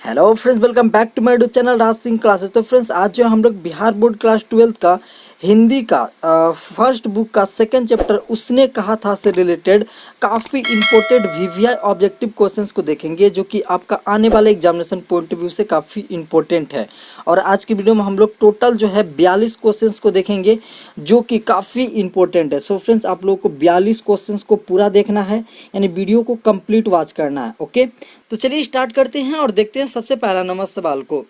Hello friends, welcome back to my YouTube channel Raj Singh classes. तो friends, आज जो हम लोग बिहार बोर्ड क्लास 12 का हिंदी का फर्स्ट बुक का सेकंड चैप्टर उसने कहा था से रिलेटेड काफ़ी इंपॉर्टेंट वीवीआई ऑब्जेक्टिव क्वेश्चंस को देखेंगे, जो कि आपका आने वाले एग्जामिनेशन पॉइंट ऑफ व्यू से काफ़ी इंपॉर्टेंट है। और आज की वीडियो में हम लोग टोटल जो है 42 क्वेश्चंस को देखेंगे, जो कि काफ़ी इंपॉर्टेंट है। सो फ्रेंड्स, आप लोगों को 42 क्वेश्चंस को पूरा देखना है, यानी वीडियो को कंप्लीट वॉच करना है। ओके, तो चलिए स्टार्ट करते हैं और देखते हैं सबसे पहला नंबर सवाल को।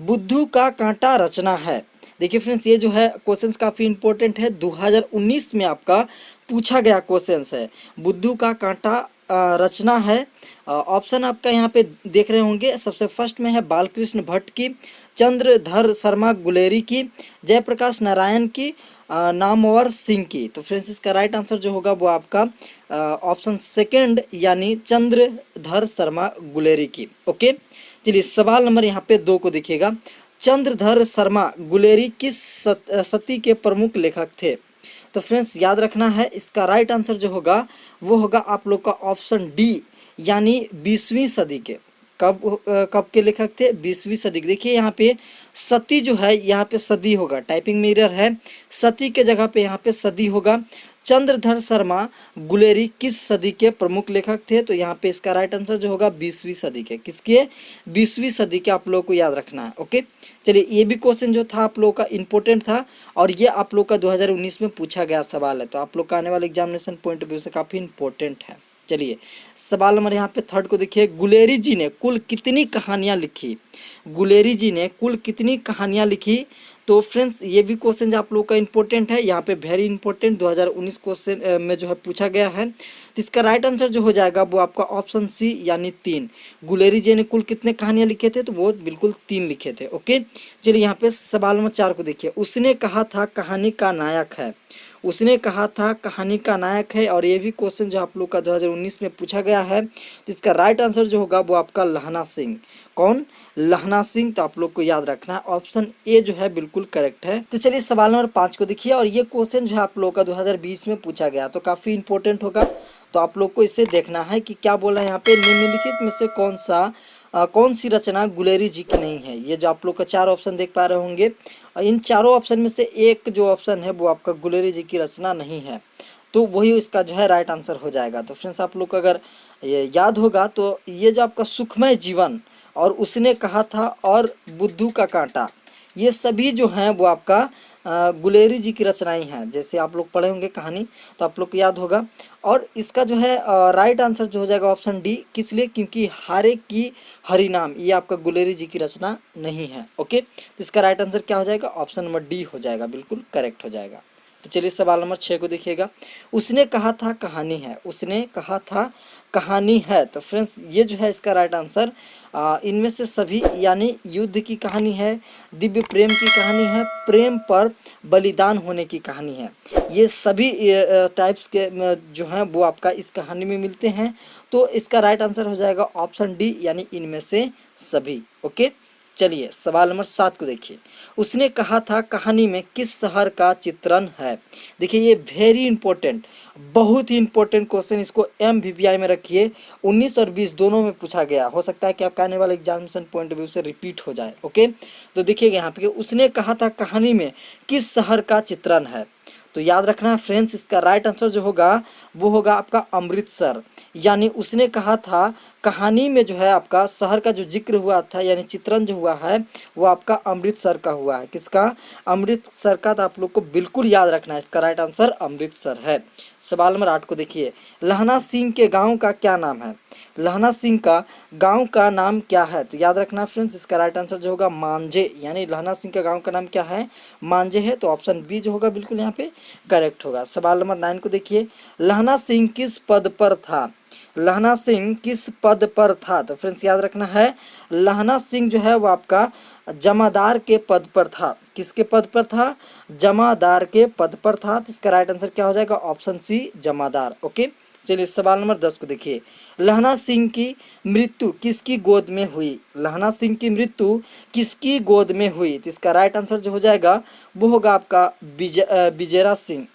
बुद्धू का कांटा रचना है। देखिए फ्रेंड्स, ये जो है क्वेश्चंस काफ़ी इंपॉर्टेंट है। 2019 में आपका पूछा गया क्वेश्चंस है। बुद्धू का कांटा रचना है। ऑप्शन आपका यहाँ पे देख रहे होंगे। सबसे फर्स्ट में है बालकृष्ण भट्ट की, चंद्रधर शर्मा गुलेरी की, जयप्रकाश नारायण की, नामवर सिंह की। तो फ्रेंड्स, इसका राइट आंसर जो होगा वो आपका ऑप्शन सेकंड यानी चंद्रधर शर्मा गुलेरी की। ओके, चलिए सवाल नंबर यहाँ पे 2 को देखिएगा। चंद्रधर शर्मा गुलेरी किस सती के प्रमुख लेखक थे? तो फ्रेंड्स, याद रखना है, इसका राइट आंसर जो होगा वो होगा आप लोग का ऑप्शन डी, यानी 20वीं सदी के। कब के लेखक थे? 20वीं सदी के। देखिए यहाँ पे सती जो है, यहाँ पे सदी होगा, टाइपिंग में एरर है, सती के जगह पे यहाँ पे सदी होगा। चंद्रधर शर्मा गुलेरी किस सदी के प्रमुख लेखक थे? तो यहाँ पे इसका राइट आंसर जो होगा 20वीं सदी के। किसके? 20वीं सदी के, आप लोगों को याद रखना है। ओके, चलिए ये भी क्वेश्चन जो था आप लोगों का इंपॉर्टेंट था, और ये आप लोग का 2019 में पूछा गया सवाल है, तो आप लोग का आने वाले एग्जामिनेशन पॉइंट ऑफ व्यू से काफ़ी इंपॉर्टेंट है। चलिए सवाल नंबर यहाँ पे थर्ड को देखिए। गुलेरी जी ने कुल कितनी कहानियाँ लिखी? गुलेरी जी ने कुल कितनी कहानियाँ लिखी? तो फ्रेंड्स, ये भी क्वेश्चन आप लोग का इंपॉर्टेंट है, यहाँ पे वेरी इंपॉर्टेंट 2019 क्वेश्चन में जो है पूछा गया है। तो इसका राइट आंसर जो हो जाएगा वो आपका ऑप्शन सी, यानी 3। गुलेरी जी ने कुल कितने कहानियाँ लिखे थे? तो वो बिल्कुल 3 लिखे थे। ओके, चलिए यहाँ पे सवाल नंबर 4 को देखिए। उसने कहा था कहानी का नायक है। उसने कहा था कहानी का नायक है, और ये भी क्वेश्चन जो आप लोग का 2019 में पूछा गया है। तो इसका राइट आंसर जो होगा वो आपका लहना सिंह। कौन? लहना सिंह। तो आप लोग को याद रखना है, ऑप्शन ए जो है बिल्कुल करेक्ट है। तो चलिए सवाल नंबर 5 को देखिए, और ये क्वेश्चन जो है आप लोग का 2020 में पूछा गया, तो काफ़ी इंपॉर्टेंट होगा। तो आप लोग को इसे देखना है कि क्या बोला है यहाँ पे। निम्नलिखित में से कौन सी रचना गुलेरी जी की नहीं है? ये जो आप लोग का 4 ऑप्शन देख पा रहे होंगे, इन चारों ऑप्शन में से एक जो ऑप्शन है वो आपका गुलेरी जी की रचना नहीं है, तो वही इसका जो है राइट आंसर हो जाएगा। तो फ्रेंड्स, आप लोग को अगर ये याद होगा तो ये जो आपका सुखमय जीवन और उसने कहा था और बुद्धू का कांटा, ये सभी जो हैं वो आपका गुलेरी जी की रचनाएं हैं। जैसे आप लोग पढ़े होंगे कहानी, तो आप लोग को याद होगा। और इसका जो है राइट आंसर जो हो जाएगा ऑप्शन डी। किस लिए? क्योंकि हारे की हरिनाम ये आपका गुलेरी जी की रचना नहीं है। ओके, तो इसका राइट आंसर क्या हो जाएगा? ऑप्शन नंबर डी हो जाएगा, बिल्कुल करेक्ट हो जाएगा। तो चलिए सवाल नंबर 6 को देखिएगा। उसने कहा था कहानी है। उसने कहा था कहानी है। तो फ्रेंड्स, ये जो है इसका राइट आंसर इनमें से सभी, यानी युद्ध की कहानी है, दिव्य प्रेम की कहानी है, प्रेम पर बलिदान होने की कहानी है, ये सभी टाइप्स के जो हैं वो आपका इस कहानी में मिलते हैं। तो इसका राइट आंसर हो जाएगा ऑप्शन डी, यानी इनमें से सभी। ओके, चलिए सवाल नंबर 7 को देखिए। उसने कहा था कहानी में किस शहर का चित्रण है? देखिए ये वेरी इंपॉर्टेंट, बहुत ही इंपॉर्टेंट क्वेश्चन, इसको MVPI में रखिए। 19 और 20 दोनों में पूछा गया, हो सकता है कि आपका आने वाले एग्जामिनेशन पॉइंट ऑफ व्यू से रिपीट हो जाए। ओके, तो देखिएगा यहाँ पे उसने कहा था कहानी में किस शहर का चित्रण है। तो याद रखना है फ्रेंड्स, इसका राइट आंसर जो होगा वो होगा आपका अमृतसर। यानी उसने कहा था कहानी में जो है आपका शहर का जो जिक्र हुआ था, यानी चित्रण जो हुआ है वो आपका अमृतसर का हुआ है। किसका? अमृतसर का। तो आप लोग को बिल्कुल याद रखना है, इसका राइट आंसर अमृतसर है। सवाल नंबर 8 को देखिए। लहना सिंह के गांव का क्या नाम है? लहना सिंह का गांव का नाम क्या है? तो याद रखना फ्रेंड्स, इसका राइट आंसर जो होगा मांझे, यानी लहना सिंह का गांव का नाम क्या है? मांझे है। तो ऑप्शन बी जो होगा बिल्कुल यहाँ पे करेक्ट होगा। सवाल नंबर 9 को देखिए। लहना सिंह किस पद पर था? लहना सिंह किस पद पर था? तो फ्रेंड्स, याद रखना है, लहना सिंह जो है वो आपका जमादार के पद पर था। किसके पद पर था? जमादार के पद पर था। तो इसका राइट आंसर क्या हो जाएगा? ऑप्शन सी, जमादार। ओके, चलिए सवाल नंबर 10 को देखिए। लहना सिंह की मृत्यु किसकी गोद में हुई? लहना सिंह की मृत्यु किसकी गोद में हुई? तो इसका राइट आंसर जो हो जाएगा वो होगा आपका बिजेरा सिंह,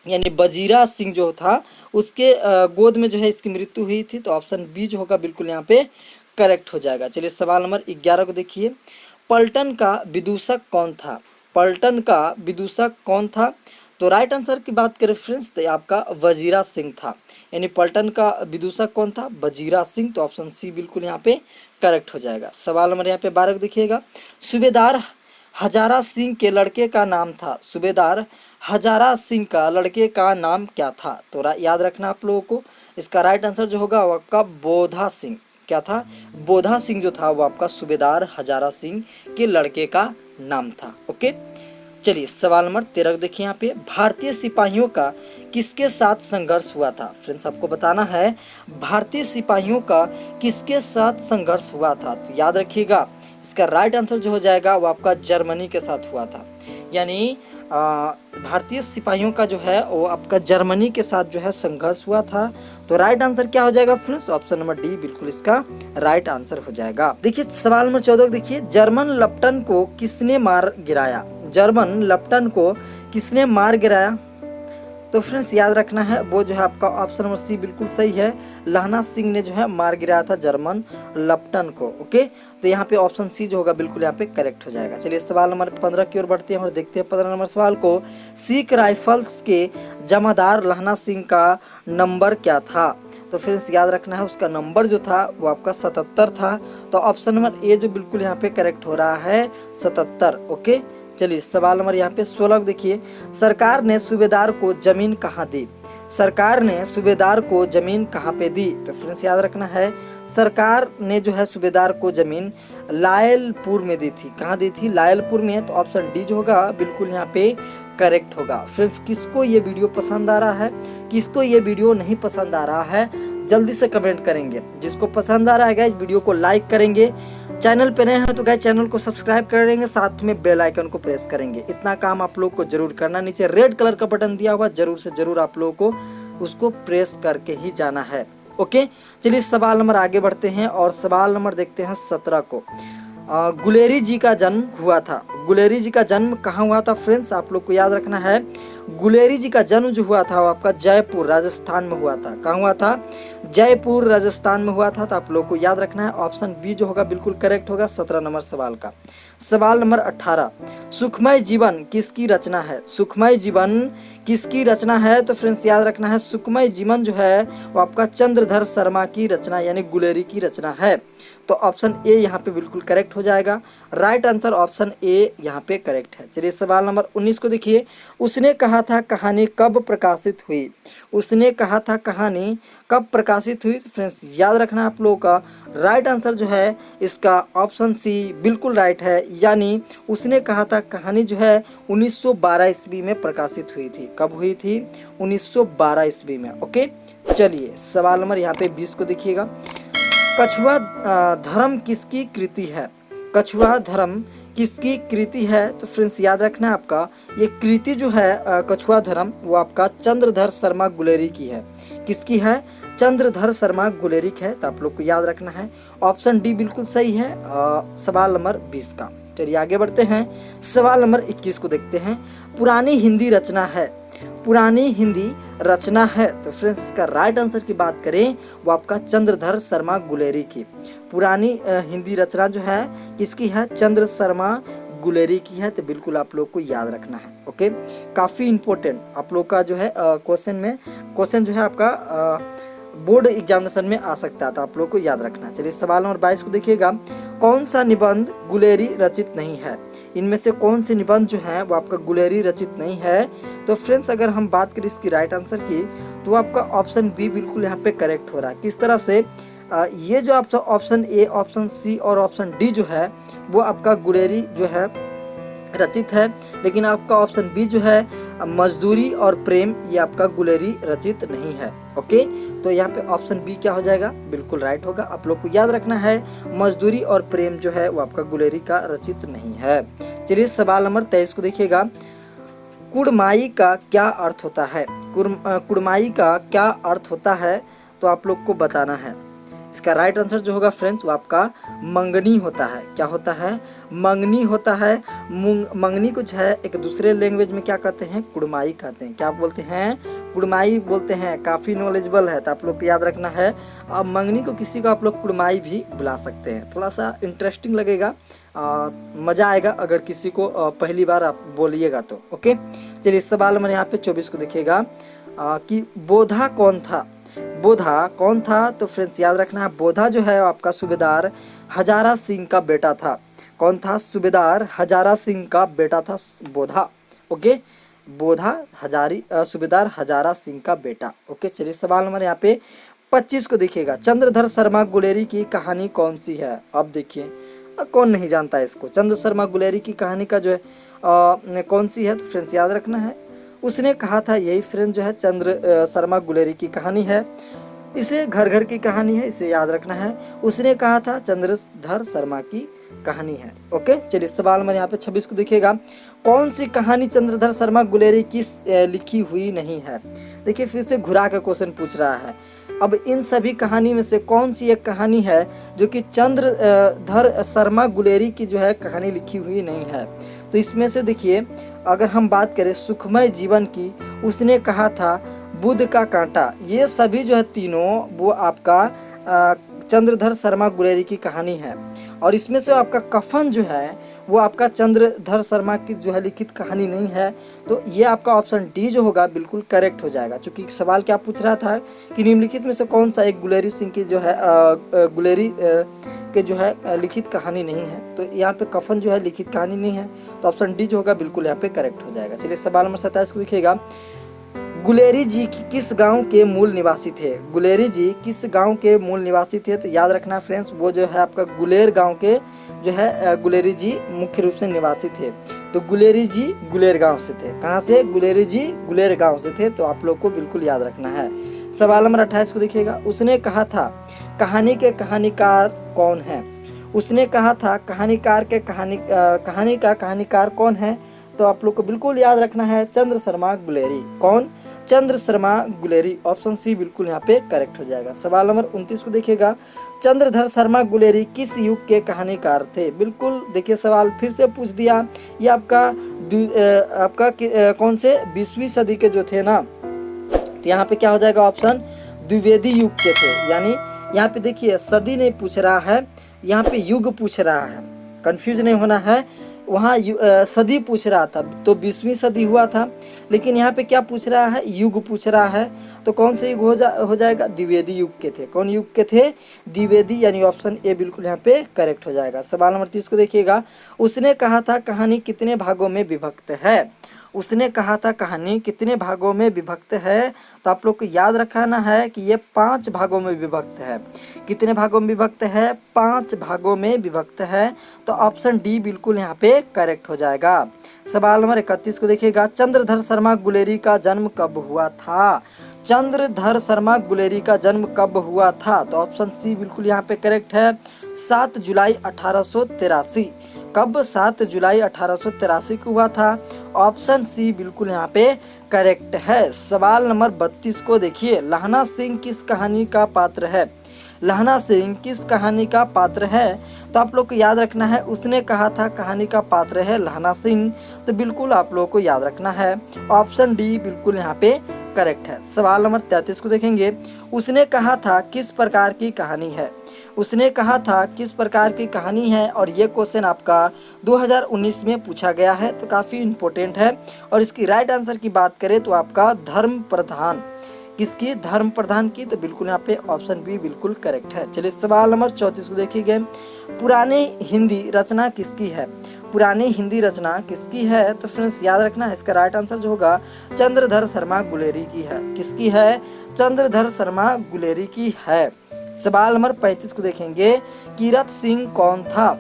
यानी बजीरा सिंह जो था उसके गोद में जो है इसकी मृत्यु हुई थी। तो ऑप्शन बी जो होगा बिल्कुल यहाँ पे करेक्ट हो जाएगा। चलिए सवाल नंबर 11 को देखिए, पलटन का विदूषक कौन था? पलटन का विदूषक कौन था? तो राइट आंसर की बात करें फ्रेंड्स तो ये आपका वजीरा सिंह था। यानी पलटन का विदूषक कौन था? वजीरा सिंह। तो ऑप्शन सी बिल्कुल यहाँ पे करेक्ट हो जाएगा। सवाल नंबर यहाँ पे 12 को देखिएगा, सूबेदार हजारा सिंह के लड़के का नाम था। सूबेदार हजारा सिंह का लड़के का नाम क्या था? तो याद रखना आप लोगों को, इसका राइट आंसर जो होगा वो आपका बोधा सिंह। क्या था? बोधा सिंह जो था वो आपका सूबेदार हजारा सिंह के लड़के का नाम था। ओके, चलिए सवाल नंबर 13 को देखिए, यहाँ पे भारतीय सिपाहियों का किसके साथ संघर्ष हुआ था? फ्रेंड्स आपको बताना है भारतीय सिपाहियों का किसके साथ संघर्ष हुआ था। तो याद रखिएगा इसका राइट आंसर जो हो जाएगा वो आपका जर्मनी के साथ हुआ था। यानी भारतीय सिपाहियों का जो है वो आपका जर्मनी के साथ जो है संघर्ष हुआ था। तो राइट आंसर क्या हो जाएगा फ्रेंड्स? ऑप्शन नंबर डी बिल्कुल इसका राइट आंसर हो जाएगा। देखिए सवाल नंबर 14 देखिए, जर्मन लप्टन को किसने मार गिराया? जर्मन लप्टन को किसने मार गिराया? तो फ्रेंड्स याद रखना है वो जो है आपका ऑप्शन नंबर सी बिल्कुल सही है, लहना सिंह ने जो है मार गिराया था जर्मन लप्टन को। ओके, तो यहाँ पे ऑप्शन सी जो होगा बिल्कुल यहाँ पे करेक्ट हो जाएगा। चलिए सवाल नंबर 15 की ओर बढ़ते हैं और देखते हैं 15 नंबर सवाल को, सिख राइफल्स के जमादार लहना सिंह का नंबर क्या था? तो फ्रेंड्स याद रखना है उसका नंबर जो था वो आपका 77 था। तो ऑप्शन नंबर ए जो बिल्कुल यहाँ पे करेक्ट हो रहा है 77। ओके, चलिए सवाल नंबर यहाँ पे 16 को देखिए, सरकार ने सूबेदार को जमीन कहाँ दी? सरकार ने सूबेदार को जमीन कहाँ पे दी? तो फ्रेंड्स याद रखना है सरकार ने जो है सूबेदार को जमीन लायलपुर में दी थी। कहाँ दी थी? लायलपुर में। तो ऑप्शन डी जो होगा बिल्कुल यहाँ पे करेक्ट होगा। फ्रेंड्स किसको ये वीडियो पसंद आ रहा है, किसको ये वीडियो नहीं पसंद आ रहा है, जल्दी से कमेंट करेंगे। जिसको पसंद आ रहा है गाइस वीडियो को लाइक करेंगे, चैनल पे नए हैं तो गाइस चैनल को सब्सक्राइब कर लेंगे, साथ में बेल आइकन को प्रेस करेंगे। इतना काम आप लोग को जरूर करना। नीचे रेड कलर का बटन दिया हुआ जरूर से जरूर आप लोगों को उसको प्रेस करके ही जाना है। ओके, चलिए सवाल नंबर आगे बढ़ते हैं और सवाल नंबर देखते हैं 17 को। गुलेरी जी का जन्म हुआ था। गुलेरी जी का जन्म कहाँ हुआ था? फ्रेंड्स आप लोग को याद रखना है गुलेरी जी का जन्म जो हुआ था वो आपका जयपुर राजस्थान में हुआ था। कहाँ हुआ था? जयपुर राजस्थान में हुआ था। तो आप लोग को याद रखना है ऑप्शन बी जो होगा बिल्कुल करेक्ट होगा 17 नंबर सवाल का। सवाल नंबर 18, सुखमय जीवन किसकी रचना है? सुखमय जीवन किसकी रचना है? तो फ्रेंड्स याद रखना है सुखमय जीवन जो है वो आपका चंद्रधर शर्मा की रचना यानी गुलेरी की रचना है। तो ऑप्शन ए यहाँ पे बिल्कुल करेक्ट हो जाएगा। राइट आंसर ऑप्शन ए यहाँ पे करेक्ट है। चलिए सवाल नंबर 19 को देखिए, उसने कहा था कहानी कब प्रकाशित हुई? उसने कहा था कहानी कब प्रकाशित हुई? तो फ्रेंड्स याद रखना आप लोगों का राइट आंसर जो है इसका ऑप्शन सी बिल्कुल राइट है। यानी उसने कहा था कहानी जो है 1912 ईस्वी में प्रकाशित हुई थी। कब हुई थी? 1912 ईस्वी में। ओके, चलिए सवाल नंबर यहाँ पे 20 को देखिएगा, कछुआ धर्म किसकी कृति है? कछुआ धर्म किसकी कृति है? तो फ्रेंड्स याद रखना है आपका ये कृति जो है कछुआ धर्म वो आपका चंद्रधर शर्मा गुलेरी की है। किसकी है? चंद्रधर शर्मा गुलेरी की है। तो आप लोग को याद रखना है ऑप्शन डी बिल्कुल सही है सवाल नंबर 20 का। चलिए आगे बढ़ते हैं, सवाल नंबर 21 को देखते हैं, पुरानी हिंदी रचना है। पुरानी हिंदी रचना है। तो फ्रेंड्स इसका राइट आंसर की बात करें वो आपका चंद्रधर शर्मा गुलेरी की पुरानी हिंदी रचना जो है किसकी है? चंद्र शर्मा गुलेरी की है। तो बिल्कुल आप लोग को याद रखना है। ओके, काफ़ी इंपॉर्टेंट आप लोग का जो है क्वेश्चन जो है आपका बोर्ड एग्जामिनेशन में आ सकता है। तो आप लोग को याद रखना है। चलिए सवाल नंबर 22 को देखिएगा, कौन सा निबंध गुलेरी रचित नहीं है? इनमें से कौन से निबंध जो है वो आपका गुलेरी रचित नहीं है? तो फ्रेंड्स अगर हम बात करें इसकी राइट आंसर की तो आपका ऑप्शन बी बिल्कुल यहाँ पे करेक्ट हो रहा है। किस तरह से? ये जो आपका ऑप्शन ए, ऑप्शन सी और ऑप्शन डी जो है वो आपका गुलेरी जो है रचित है, लेकिन आपका ऑप्शन बी जो है मजदूरी और प्रेम ये आपका गुलेरी रचित नहीं है। ओके, तो यहाँ पे ऑप्शन बी क्या हो जाएगा? बिल्कुल राइट होगा। आप लोग को याद रखना है मजदूरी और प्रेम जो है वो आपका गुलेरी का रचित नहीं है। चलिए सवाल नंबर 23 को देखिएगा, कुड़माई का क्या अर्थ होता है? कुड़माई का क्या अर्थ होता है? तो आप लोग को बताना है। इसका राइट आंसर जो होगा फ्रेंड्स वो आपका मंगनी होता है। क्या होता है? मंगनी होता है। मंगनी कुछ है एक दूसरे लैंग्वेज में क्या कहते हैं? कुड़माई कहते हैं। क्या बोलते हैं? कुड़माई बोलते हैं, काफ़ी नॉलेजेबल है तो आप लोग को याद रखना है। अब मंगनी को किसी को आप लोग कुड़माई भी बुला सकते हैं, थोड़ा सा इंटरेस्टिंग लगेगा, मज़ा आएगा अगर किसी को पहली बार आप बोलिएगा तो। ओके, चलिए सवाल नंबर यहाँ पे 24 को देखिएगा कि बोधा कौन था। बोधा कौन था, तो फ्रेंड्स याद रखना है, बोधा जो है आपका सूबेदार हजारा सिंह का बेटा था। कौन था, सूबेदार हजारा सिंह का बेटा था बोधा। ओके, बोधा सूबेदार हजारा सिंह का बेटा। ओके, चलिए सवाल नंबर यहाँ पे 25 को देखिएगा, चंद्रधर शर्मा गुलेरी की कहानी कौन सी है। अब देखिए कौन नहीं जानता है इसको, चंद्र शर्मा गुलेरी की कहानी का जो है कौन सी है, तो फ्रेंड्स याद रखना है, उसने कहा था, यही फ्रेंड जो है चंद्र शर्मा गुलेरी की कहानी है। इसे घर घर की कहानी है, इसे याद रखना है, उसने कहा था चंद्रधर शर्मा की कहानी है। ओके, चलिए सवाल नंबर यहाँ पे 26 को देखिएगा, कौन सी कहानी चंद्रधर शर्मा गुलेरी की लिखी हुई नहीं है। देखिए फिर से घुरा का क्वेश्चन पूछ रहा है। अब इन सभी कहानी में से कौन सी एक कहानी है जो कि चंद्रधर शर्मा गुलेरी की जो है कहानी लिखी हुई नहीं है। तो इसमें से देखिए अगर हम बात करें सुखमय जीवन की, उसने कहा था, बुध का कांटा, ये सभी जो है तीनों वो आपका चंद्रधर शर्मा गुलेरी की कहानी है। और इसमें से आपका कफन जो है वो आपका चंद्रधर शर्मा की जो है लिखित कहानी नहीं है। तो ये आपका ऑप्शन डी जो होगा बिल्कुल करेक्ट हो जाएगा, क्योंकि सवाल क्या पूछ रहा था कि निम्नलिखित में से कौन सा एक गुलेरी सिंह की जो है गुलेरी के जो है लिखित कहानी नहीं है। तो यहाँ पे कफन जो है लिखित कहानी नहीं है, तो ऑप्शन डी जो होगा बिल्कुल यहाँ पे करेक्ट हो जाएगा। चलिए सवाल नंबर 27 को देखिएगा, गुलेरी जी किस गांव के मूल निवासी थे। गुलेरी जी किस गांव के मूल निवासी थे, तो याद रखना फ्रेंड्स वो जो है आपका गुलेर गांव के जो है गुलेरी जी मुख्य रूप से निवासी थे। तो गुलेरी जी गुलेर गांव से थे। कहाँ से, गुलेरी जी गुलेर गांव से थे, तो आप लोग को बिल्कुल याद रखना है। सवाल नंबर 28 को देखिएगा, उसने कहा था कहानी के कहानीकार कौन है। उसने कहा था कहानी का कहानीकार कौन है, तो आप लोग को बिल्कुल याद रखना है चंद्र शर्मा गुलेरी। कौन, चंद्र शर्मा गुलेरी, ऑप्शन सी बिल्कुल यहाँ पे करेक्ट हो जाएगा। सवाल नंबर 29 को देखिएगा, चंद्रधर शर्मा गुलेरी किस युग के कहानीकार थे। बिल्कुल देखिए सवाल फिर से पूछ दिया, ये आपका कौन से 20वीं सदी के जो थे ना, तो यहाँ पे क्या हो जाएगा, ऑप्शन द्विवेदी युग के थे। यानी यहाँ पे देखिए सदी नहीं पूछ रहा है, यहाँ पे युग पूछ रहा है, कंफ्यूज नहीं होना है। वहाँ सदी पूछ रहा था तो 20वीं सदी हुआ था, लेकिन यहाँ पे क्या पूछ रहा है, युग पूछ रहा है। तो कौन से युग हो जाएगा, द्विवेदी युग के थे। कौन युग के थे, द्विवेदी, यानी ऑप्शन ए बिल्कुल यहाँ पे करेक्ट हो जाएगा। सवाल नंबर 30 को देखिएगा, उसने कहा था कहानी कितने भागों में विभक्त है। उसने कहा था कहानी कितने भागों में विभक्त है, तो आप लोग को याद रखना है कि ये 5 भागों में विभक्त है। कितने भागों में विभक्त है, 5 भागों में विभक्त है, तो ऑप्शन डी बिल्कुल यहाँ पे करेक्ट हो जाएगा। सवाल नंबर 31 को देखिएगा, चंद्रधर शर्मा गुलेरी का जन्म कब हुआ था। चंद्रधर शर्मा गुलेरी का जन्म कब हुआ था, तो ऑप्शन सी बिल्कुल यहाँ पे करेक्ट है, 7 जुलाई 1883। कब, 7 जुलाई 1883 को हुआ था, ऑप्शन सी बिल्कुल यहाँ पे करेक्ट है। सवाल नंबर 32 को देखिए, लहना सिंह किस कहानी का पात्र है। लहना सिंह किस कहानी का पात्र है, तो आप लोग को याद रखना है, उसने कहा था कहानी का पात्र है लहना सिंह, तो बिल्कुल आप लोग को याद रखना है, ऑप्शन डी बिल्कुल यहाँ पे करेक्ट है। सवाल नंबर 33 को देखेंगे, उसने कहा था किस प्रकार की कहानी है। उसने कहा था किस प्रकार की कहानी है, और ये क्वेश्चन आपका 2019 में पूछा गया है, तो काफ़ी इम्पोर्टेंट है। और इसकी राइट आंसर की बात करें तो आपका धर्म प्रधान, किसकी, धर्म प्रधान की, तो बिल्कुल यहाँ पे ऑप्शन बी बिल्कुल करेक्ट है। चलिए सवाल नंबर 34 को देखिए, पुरानी हिंदी रचना किसकी है। पुरानी हिंदी रचना किसकी है, तो फ्रेंड्स याद रखना है इसका राइट आंसर जो होगा चंद्रधर शर्मा गुलेरी की है। किसकी है, चंद्रधर शर्मा गुलेरी की है। सवाल नंबर 35 को देखेंगे, कीरत सिंह कौन था।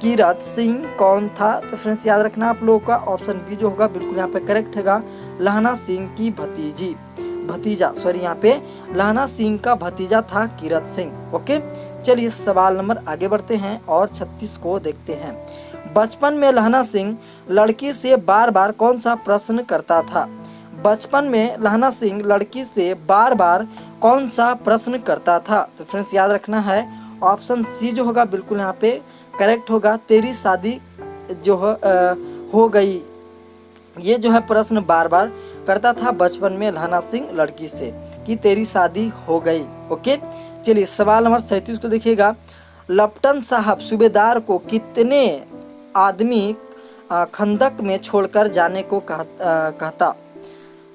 कीरत सिंह कौन था, तो फ्रेंड्स याद रखना आप लोगों का ऑप्शन बी जो होगा बिल्कुल यहाँ पे करेक्ट होगा, लहना सिंह की यहाँ पे लहना सिंह का भतीजा था कीरत सिंह। ओके, चलिए सवाल नंबर आगे बढ़ते हैं और 36 को देखते हैं। बचपन में लहना सिंह लड़की से बार बार कौन सा प्रश्न करता था। बचपन में लहना सिंह लड़की से बार बार कौन सा प्रश्न करता था, तो फ्रेंड्स याद रखना है ऑप्शन सी जो होगा बिल्कुल यहाँ पे करेक्ट होगा, तेरी शादी जो हो गई। ये जो है प्रश्न बार बार करता था बचपन में लहना सिंह लड़की से कि तेरी शादी हो गई। ओके, चलिए सवाल नंबर 37 को देखिएगा। लप्टन साहब सूबेदार को कितने आदमी खंदक में छोड़कर जाने को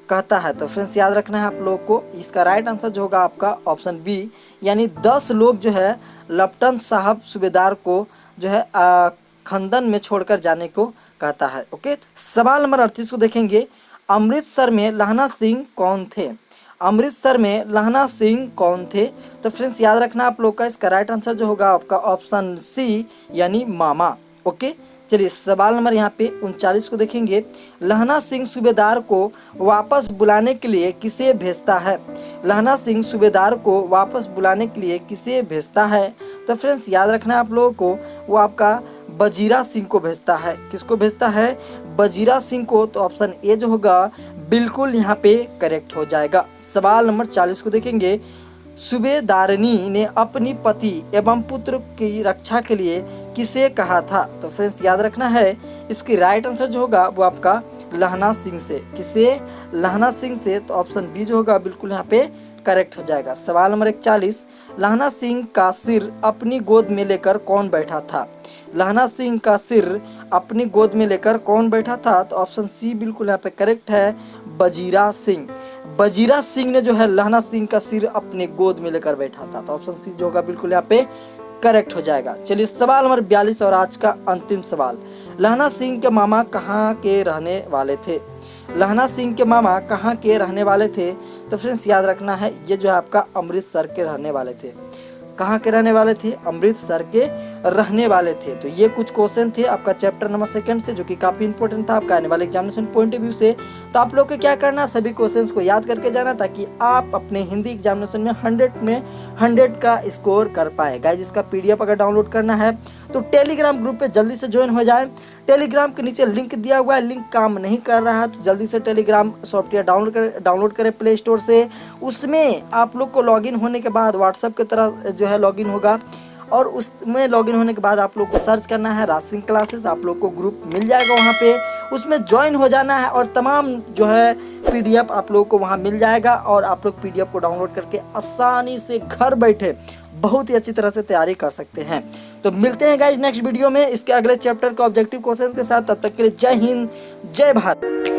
कहता है? तो फ्रेंड्स याद रखना है आप लोग को, इसका राइट आंसर जो होगा आपका ऑप्शन बी, यानी 10 लोग जो है लप्टन साहब सूबेदार को जो है खंदन में छोड़कर जाने को कहता है। ओके, सवाल नंबर 38 को देखेंगे। अमृतसर में लहना सिंह कौन थे? अमृतसर में लहना सिंह कौन थे? तो फ्रेंड्स याद रखना आप लोग का, इसका राइट आंसर जो होगा आपका ऑप्शन सी, यानी मामा। ओके, चलिए सवाल नंबर यहाँ पे 39 को देखेंगे। लहना सिंह सूबेदार को वापस बुलाने के लिए किसे भेजता है? लहना सिंह सूबेदार को वापस बुलाने के लिए किसे भेजता है? तो फ्रेंड्स याद रखना है आप लोगों को, वो आपका बजीरा सिंह को भेजता है। किसको भेजता है? बजीरा सिंह को। तो ऑप्शन ए जो होगा बिल्कुल यहाँ पे करेक्ट हो जाएगा। सवाल नंबर 40 को देखेंगे। सूबेदारनी ने अपनी पति एवं पुत्र की रक्षा के लिए किसे कहा था? तो फ्रेंड्स याद रखना है, इसकी राइट आंसर जो होगा वो आपका लहना सिंह से। किसे? लहना सिंह से। तो ऑप्शन बी जो होगा बिल्कुल यहाँ पे करेक्ट हो जाएगा। सवाल नंबर 41। लहना सिंह का सिर अपनी गोद में लेकर कौन बैठा था? लहना सिंह का सिर अपनी गोद में लेकर कौन बैठा था? तो ऑप्शन सी बिल्कुल यहाँ पे करेक्ट है, बजीरा सिंह। बजीरा सिंह ने जो है लहना सिंह का सिर अपने गोद में लेकर बैठा था। तो ऑप्शन सी जो होगा बिल्कुल यहाँ पे करेक्ट हो जाएगा। चलिए सवाल नंबर 42 और आज का अंतिम सवाल। लहना सिंह के मामा कहाँ के रहने वाले थे? लहना सिंह के मामा कहाँ के रहने वाले थे? तो फ्रेंड्स याद रखना है, ये जो है आपका अमृतसर के रहने वाले थे। कहाँ के रहने वाले थे? अमृतसर के रहने वाले थे। तो ये कुछ क्वेश्चन थे आपका चैप्टर नंबर 2 से, जो कि काफ़ी इंपॉर्टेंट था आपका आने वाले एग्जामिनेशन पॉइंट ऑफ व्यू से। तो आप लोग को क्या करना, सभी क्वेश्चंस को याद करके जाना, ताकि आप अपने हिंदी एग्जामिनेशन में 100 का स्कोर कर पाए। गाइस, इसका पीडीएफ अगर डाउनलोड करना है तो टेलीग्राम ग्रुप पे जल्दी से ज्वाइन हो जाए। टेलीग्राम के नीचे लिंक दिया हुआ है, लिंक काम नहीं कर रहा है तो जल्दी से टेलीग्राम सॉफ्टवेयर डाउनलोड करें प्ले स्टोर से। उसमें आप लोग को लॉगिन होने के बाद व्हाट्सएप की तरह जो है लॉगिन होगा, और उसमें लॉगिन होने के बाद आप लोग को सर्च करना है राज सिंह क्लासेस। आप लोग को ग्रुप मिल जाएगा वहाँ पे, उसमें ज्वाइन हो जाना है और तमाम जो है पीडीएफ आप लोग को वहाँ मिल जाएगा, और आप लोग पीडीएफ को डाउनलोड करके आसानी से घर बैठे बहुत ही अच्छी तरह से तैयारी कर सकते हैं। तो मिलते हैं गाइस नेक्स्ट वीडियो में इसके अगले चैप्टर के ऑब्जेक्टिव क्वेश्चन के साथ। तब तक के लिए जय हिंद, जय भारत।